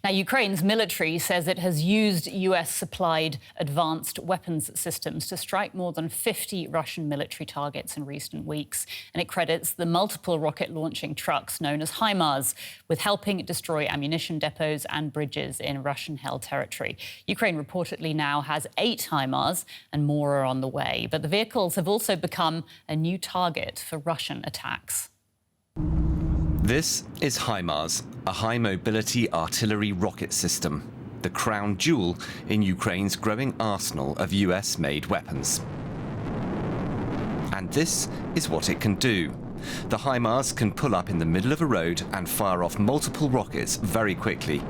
Now, Ukraine's military says it has used US-supplied advanced weapons systems to strike more than 50 Russian military targets in recent weeks. And it credits the multiple rocket-launching trucks known as HIMARS with helping destroy ammunition depots and bridges in Russian-held territory. Ukraine reportedly now has 8 HIMARS and more are on the way. But the vehicles have also become a new target for Russian attacks. This is HIMARS, a high-mobility artillery rocket system, the crown jewel in Ukraine's growing arsenal of US-made weapons. And this is what it can do. The HIMARS can pull up in the middle of a road and fire off multiple rockets very quickly.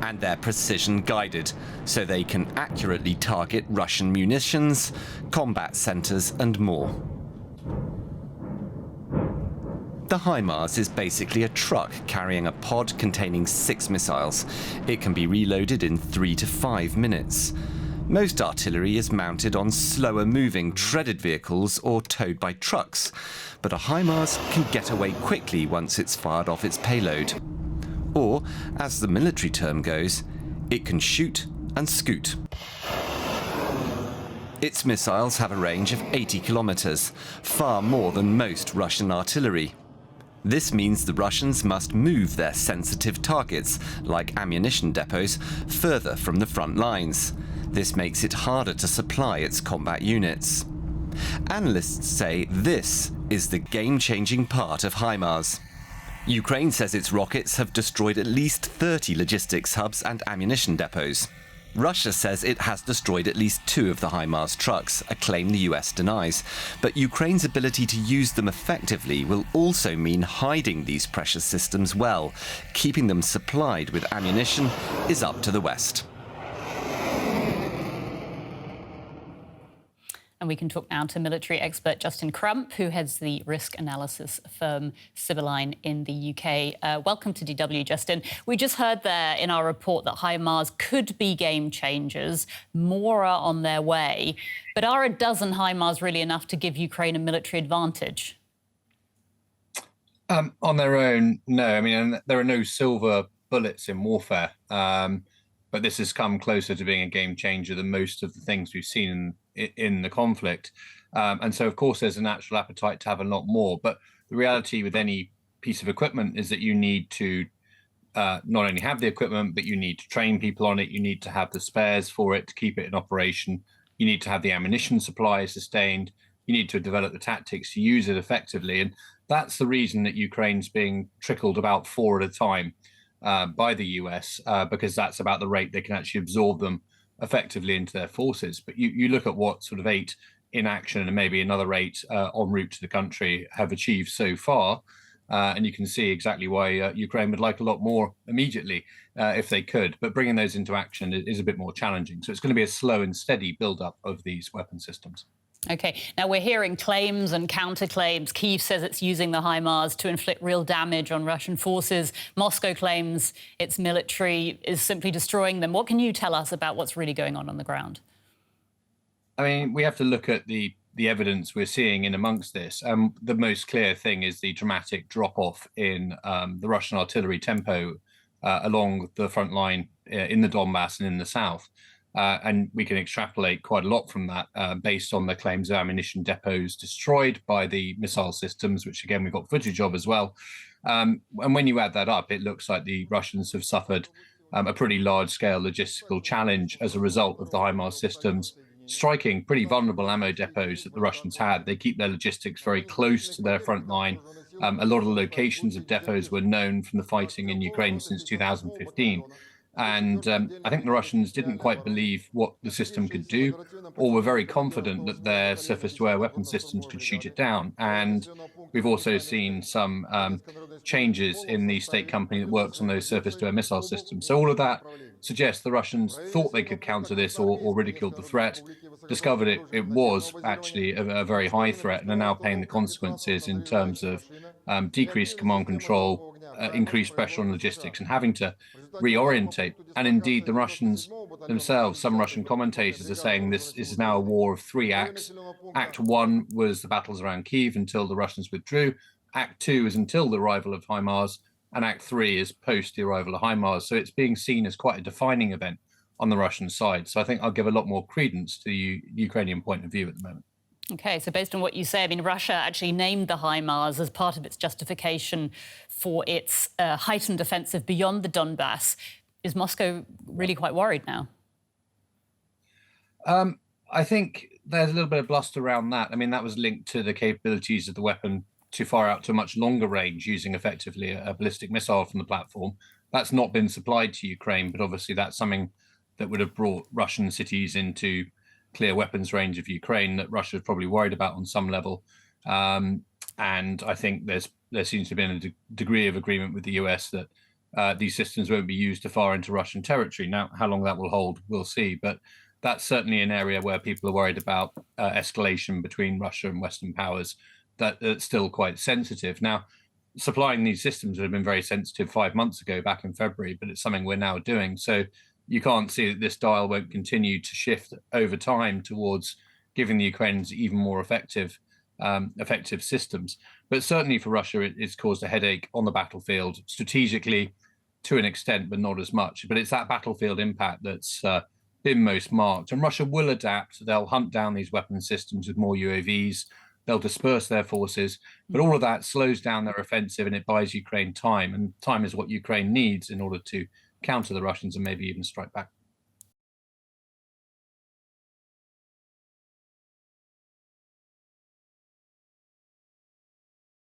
And they're precision-guided, so they can accurately target Russian munitions, combat centres and more. The HIMARS is basically a truck carrying a pod containing 6 missiles. It can be reloaded in 3 to 5 minutes. Most artillery is mounted on slower-moving treaded vehicles or towed by trucks, but a HIMARS can get away quickly once it's fired off its payload. Or, as the military term goes, it can shoot and scoot. Its missiles have a range of 80 kilometers, far more than most Russian artillery. This means the Russians must move their sensitive targets, like ammunition depots, further from the front lines. This makes it harder to supply its combat units. Analysts say this is the game-changing part of HIMARS. Ukraine says its rockets have destroyed at least 30 logistics hubs and ammunition depots. Russia says it has destroyed at least 2 of the HIMARS trucks, a claim the US denies. But Ukraine's ability to use them effectively will also mean hiding these precious systems well. Keeping them supplied with ammunition is up to the West. And we can talk now to military expert Justin Crump, who heads the risk analysis firm Civiline in the UK. Welcome to DW, Justin. We just heard there in our report that HIMARS could be game changers. More are on their way. But are a dozen HIMARS really enough to give Ukraine a military advantage? On their own, no. I mean, there are no silver bullets in warfare. But this has come closer to being a game changer than most of the things we've seen in the conflict. And so, of course, there's a natural appetite to have a lot more. But the reality with any piece of equipment is that you need to not only have the equipment, but you need to train people on it. You need to have the spares for it to keep it in operation. You need to have the ammunition supply sustained. You need to develop the tactics to use it effectively. And that's the reason that Ukraine's being trickled about 4 at a time by the US, because that's about the rate they can actually absorb them effectively into their forces. But you look at what sort of 8 in action and maybe another 8 en route to the country have achieved so far. And you can see exactly why Ukraine would like a lot more immediately if they could. But bringing those into action is a bit more challenging. So it's going to be a slow and steady build-up of these weapon systems. OK. Now, we're hearing claims and counterclaims. Kyiv says it's using the HIMARS to inflict real damage on Russian forces. Moscow claims its military is simply destroying them. What can you tell us about what's really going on the ground? I mean, we have to look at the evidence we're seeing in amongst this. The most clear thing is the dramatic drop-off in the Russian artillery tempo along the front line in the Donbass and in the south. And we can extrapolate quite a lot from that based on the claims of ammunition depots destroyed by the missile systems, which, again, we've got footage of as well. And when you add that up, it looks like the Russians have suffered a pretty large-scale logistical challenge as a result of the HIMARS systems striking pretty vulnerable ammo depots that the Russians had. They keep their logistics very close to their front line. A lot of the locations of depots were known from the fighting in Ukraine since 2015. And I think the Russians didn't quite believe what the system could do, or were very confident that their surface-to-air weapon systems could shoot it down. And we've also seen some changes in the state company that works on those surface-to-air missile systems. So all of that suggests the Russians thought they could counter this or ridiculed the threat, discovered it was actually a very high threat, and are now paying the consequences in terms of decreased command control, increased pressure on logistics, and having to reorientate. And indeed, the Russians themselves, some Russian commentators are saying this is now a war of 3 acts. Act 1 was the battles around Kyiv until the Russians withdrew. Act 2 is until the arrival of HIMARS. and Act 3 is post the arrival of HIMARS. So it's being seen as quite a defining event on the Russian side. So I think I'll give a lot more credence to the Ukrainian point of view at the moment. OK, so based on what you say, I mean, Russia actually named the HIMARS as part of its justification for its heightened offensive beyond the Donbass. Is Moscow really quite worried now? I think there's a little bit of bluster around that. I mean, that was linked to the capabilities of the weapon to fire out to a much longer range using effectively a ballistic missile from the platform. That's not been supplied to Ukraine, but obviously that's something that would have brought Russian cities into clear weapons range of Ukraine that Russia is probably worried about on some level. And I think there seems to be a degree of agreement with the US that these systems won't be used to fire into Russian territory. Now, how long that will hold, we'll see. But that's certainly an area where people are worried about escalation between Russia and Western powers. That's still quite sensitive. Now, supplying these systems would have been very sensitive 5 months ago, back in February, but it's something we're now doing. So you can't see that this dial won't continue to shift over time towards giving the Ukrainians even more effective systems. But certainly for Russia, it's caused a headache on the battlefield, strategically to an extent, but not as much. But it's that battlefield impact that's been most marked. And Russia will adapt. They'll hunt down these weapon systems with more UAVs. They'll disperse their forces. But all of that slows down their offensive and it buys Ukraine time. And time is what Ukraine needs in order to counter the Russians and maybe even strike back.